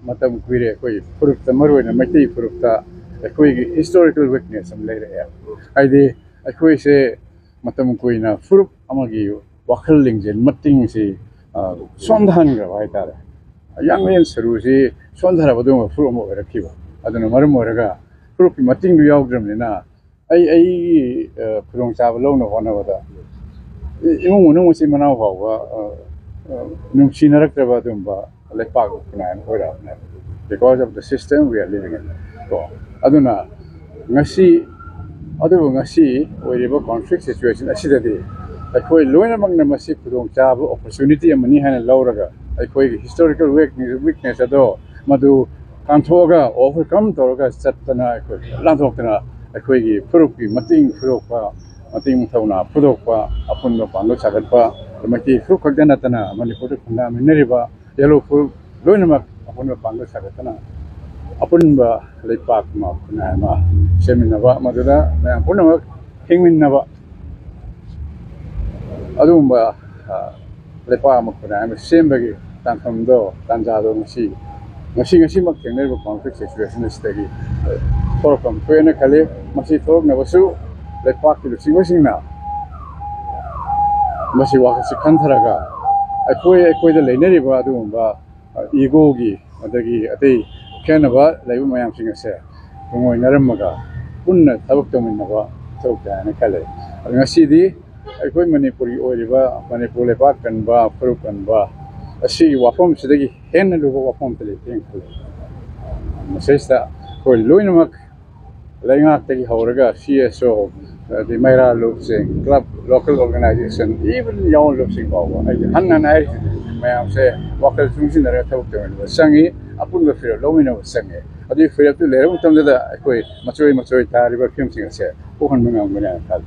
matam kuire koi furup ta maroi na mati furup ta koi gi historical witness am lai ra ai de koi se matam koi na furup amagi wakhal lingjen mating si sondhan ga wai ta yang len seru si sondhara bodu furup mo ra kiba aduna maram mo ra furup ki mating du yaw dram na ai phurong cha ba long no hona ba da imong mo si manaw ba nung sinarak tra ba dum ba like pag na hora because of the system we are living in so aduna ngasi oiriba conflict situation asidadi akoi loina mangna masi pudong chaba opportunity amani hana lauraga akoi historical weakness ado madu kanthoga overcome toroga chatana akoi lanthokna akoi gi purupi mating purupa mating thauna pudokpa apunno panglo chagatpa mati furuk khagdana tana manipur khunda mineriba yellow furuk loina mak apunno panglo chagatana apunba leipak ma kuna ma seminaba madura na apunno hingminaba adumba lepa ma kuna ma sembagi tanhamdo tanjado ngasi mak teneriba conflict situation stagi torokam koena khale masi torok na basu lepak ki singosingna masi wakasi khantharaga akoi da leineriba adumba ego gi adagi atei kenaba laibu mayam sing ase ngoi naramaga punna thabak tominaba chokta na khale ngasi di akoi manipuri oiriba manipur lepak kanba puruk kanba asi wafam sidagi hen lugo wafam tele teng khale masesta ko loinamak laingak tagi hauraga CSO the Maira Lopsing Club local organization, even young Lopsing Power. Hanan I may say, local function that I talked to Sangi, upon the fear, Lomino Sangi. I did fear to let him come to the Matsuri Tari, but Kim Singer said, Open Munga.